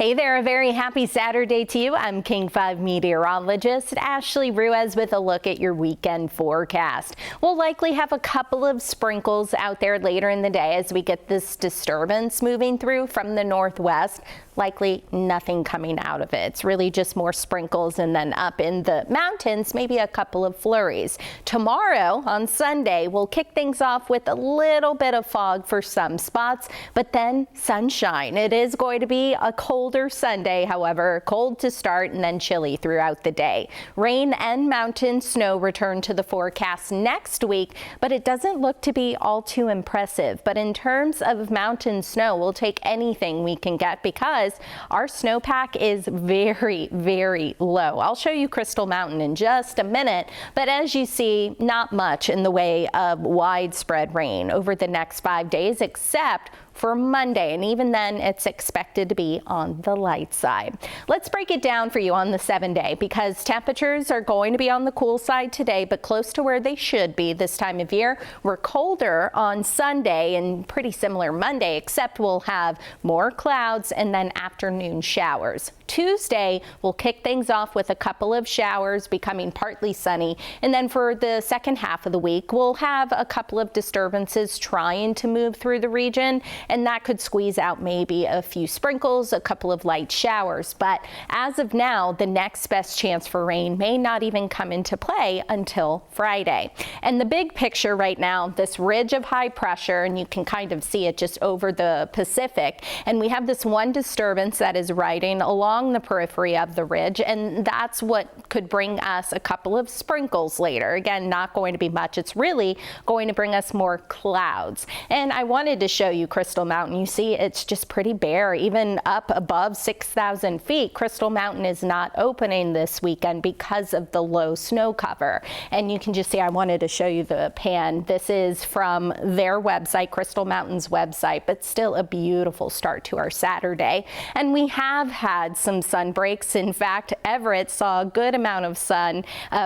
Hey there, a very happy Saturday to you. I'm King 5 meteorologist Ashley Ruiz with a look at your weekend forecast. We'll likely have a couple of sprinkles out there later in the day as we get this disturbance moving through from the northwest. Likely nothing coming out of it. It's really just more sprinkles, and then up in the mountains, maybe a couple of flurries. Tomorrow on Sunday, we'll kick things off with a little bit of fog for some spots, but then sunshine. It is going to be a colder Sunday, however, cold to start and then chilly throughout the day. Rain and mountain snow return to the forecast next week, but it doesn't look to be all too impressive. But in terms of mountain snow, we'll take anything we can get because our snowpack is very, very low. I'll show you Crystal Mountain in just a minute, but as you see, not much in the way of widespread rain over the next 5 days, except for Monday, and even then it's expected to be on the light side. Let's break it down for you on the 7-day because temperatures are going to be on the cool side today, but close to where they should be this time of year. We're colder on Sunday and pretty similar Monday, except we'll have more clouds and then afternoon showers. Tuesday, we'll kick things off with a couple of showers, becoming partly sunny. And then for the second half of the week, we'll have a couple of disturbances trying to move through the region, and that could squeeze out maybe a few sprinkles, a couple of light showers. But as of now, the next best chance for rain may not even come into play until Friday. And the big picture right now, this ridge of high pressure, and you can kind of see it just over the Pacific. And we have this one disturbance that is riding along the periphery of the ridge, and that's what could bring us a couple of sprinkles later. Again, not going to be much. It's really going to bring us more clouds. And I wanted to show you Crystal Mountain. You see, it's just pretty bare, even up above 6,000 feet. Crystal Mountain is not opening this weekend because of the low snow cover. And you can just see, I wanted to show you the pan. This is from their website, Crystal Mountain's website, but still a beautiful start to our Saturday. And we have had some sun breaks. In fact, Everett saw a good amount of sun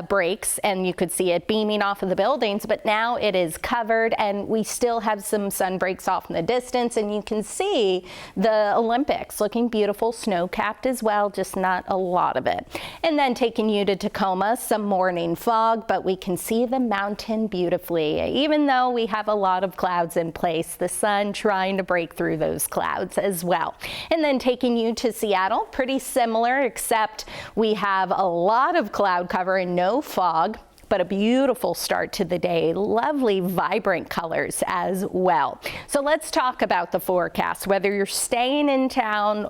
breaks, and you could see it beaming off of the buildings, but now it is covered, and we still have some sun breaks off in the distance, and you can see the Olympics looking beautiful, snow-capped as well, just not a lot of it. And then taking you to Tacoma, some morning fog, but we can see the mountain beautifully. Even though we have a lot of clouds in place, the sun trying to break through those clouds as well. And then taking you to Seattle, pretty similar, except we have a lot of cloud cover and no fog, but a beautiful start to the day. Lovely, vibrant colors as well. So let's talk about the forecast. Whether you're staying in town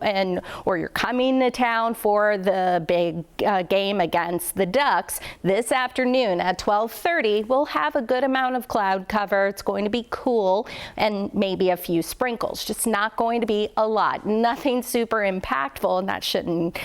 or you're coming to town for the big game against the Ducks this afternoon at 12:30, we'll have a good amount of cloud cover. It's going to be cool and maybe a few sprinkles. Just not going to be a lot. Nothing super impactful, and that shouldn't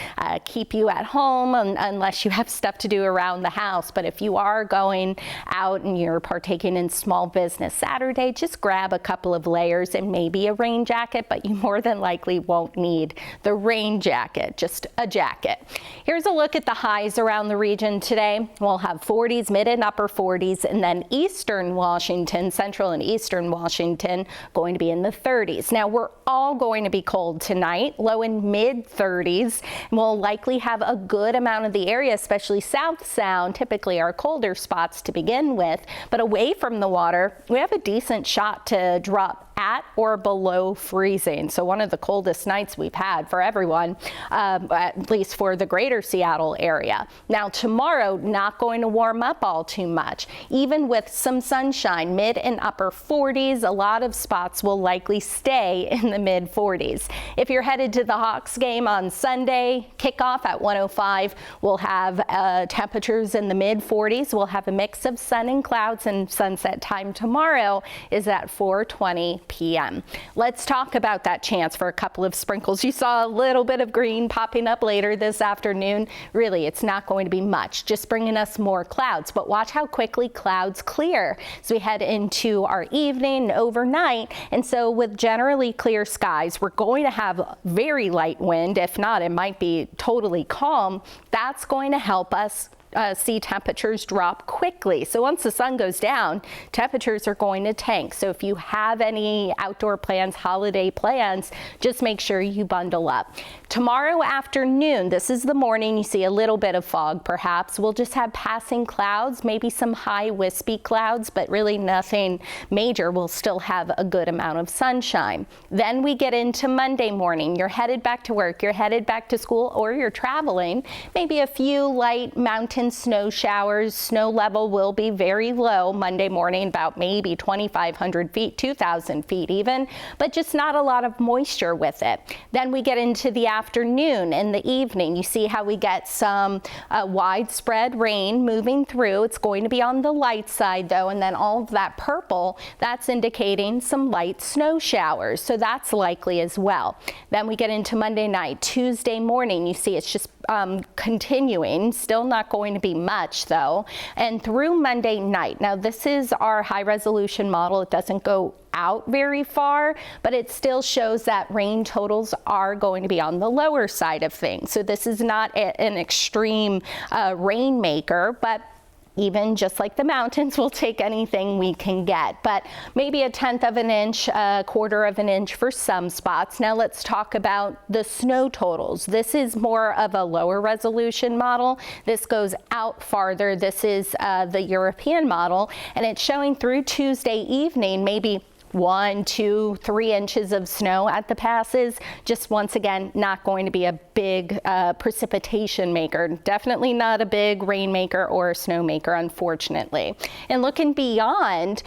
keep you at home unless you have stuff to do around the house. But if you are going out and you're partaking in small business Saturday, just grab a couple of layers and maybe a rain jacket, but you more than likely won't need the rain jacket, just a jacket. Here's a look at the highs around the region today. We'll have 40s, mid and upper 40s, and then eastern Washington, central and eastern Washington, going to be in the 30s. Now, we're all going to be cold tonight, low and mid 30s. We'll likely have a good amount of the area, especially South Sound, typically our colder spots to begin with, but away from the water, we have a decent shot to drop at or below freezing. So one of the coldest nights we've had for everyone, at least for the greater Seattle area. Now tomorrow, not going to warm up all too much. Even with some sunshine, mid and upper 40s, a lot of spots will likely stay in the mid 40s. If you're headed to the Hawks game on Sunday, kickoff at 1:05, we'll have temperatures in the mid 40s. We'll have a mix of sun and clouds, and sunset time tomorrow is at 4:20 p.m. Let's talk about that chance for a couple of sprinkles. You saw a little bit of green popping up later this afternoon. Really, it's not going to be much, just bringing us more clouds. But watch how quickly clouds clear as we head into our evening and overnight. And so with generally clear skies, we're going to have very light wind. If not, it might be totally calm. That's going to help us see temperatures drop quickly. So once the sun goes down, temperatures are going to tank. So if you have any outdoor plans, holiday plans, just make sure you bundle up. Tomorrow afternoon, this is the morning, you see a little bit of fog perhaps. We'll just have passing clouds, maybe some high wispy clouds, but really nothing major. We'll still have a good amount of sunshine. Then we get into Monday morning. You're headed back to work, you're headed back to school, or you're traveling. Maybe a few light mountain snow showers. Snow level will be very low Monday morning, about maybe 2,500 feet, 2,000 feet even, but just not a lot of moisture with it. Then we get into the afternoon and the evening. You see how we get some widespread rain moving through. It's going to be on the light side though, and then all of that purple, that's indicating some light snow showers. So that's likely as well. Then we get into Monday night. Tuesday morning, you see it's just continuing, still not going to be much though, and through Monday night. Now this is our high resolution model. It doesn't go out very far, but it still shows that rain totals are going to be on the lower side of things. So this is not an extreme rainmaker, but even just like the mountains, we'll take anything we can get, but maybe 1/10 of an inch, 1/4 of an inch for some spots. Now let's talk about the snow totals. This is more of a lower resolution model. This goes out farther. This is the European model, and it's showing through Tuesday evening, maybe 1, 2, 3 inches of snow at the passes. Just once again, not going to be a big precipitation maker. Definitely not a big rainmaker or a snowmaker, unfortunately. And looking beyond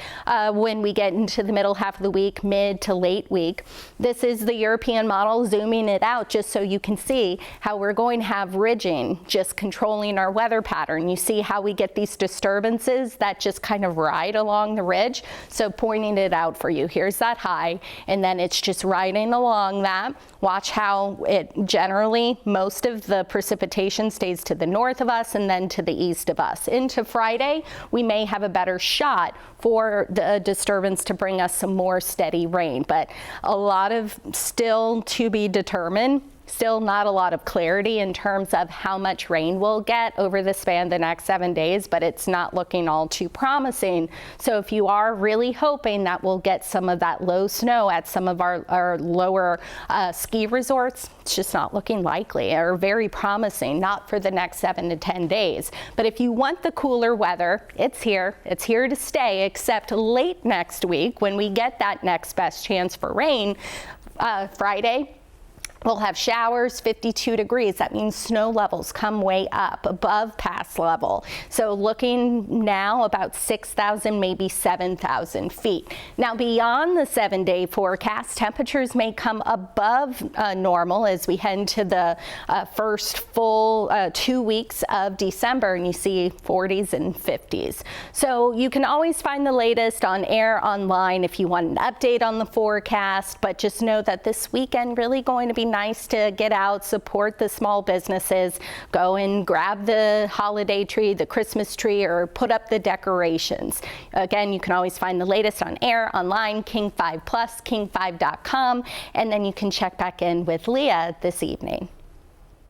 when we get into the middle half of the week, mid to late week, this is the European model, zooming it out just so you can see how we're going to have ridging just controlling our weather pattern. You see how we get these disturbances that just kind of ride along the ridge. So pointing it out for you. Here's that high, and then it's just riding along that. Watch how it generally, most of the precipitation stays to the north of us and then to the east of us. Into Friday, we may have a better shot for the disturbance to bring us some more steady rain, but a lot of still to be determined. Still not a lot of clarity in terms of how much rain we'll get over the span of the next 7 days, but it's not looking all too promising. So if you are really hoping that we'll get some of that low snow at some of our lower ski resorts, it's just not looking likely or very promising, not for the next 7 to 10 days. But if you want the cooler weather, it's here to stay, except late next week when we get that next best chance for rain, Friday. We'll have showers, 52 degrees. That means snow levels come way up above pass level. So looking now about 6,000, maybe 7,000 feet. Now beyond the 7-day forecast, temperatures may come above normal as we head into the first full 2 weeks of December, and you see 40s and 50s. So you can always find the latest on air online if you want an update on the forecast, but just know that this weekend really going to be nice to get out, support the small businesses, go and grab the holiday tree, the Christmas tree, or put up the decorations. Again, you can always find the latest on air, online, King 5 Plus, king5.com, and then you can check back in with Leah this evening.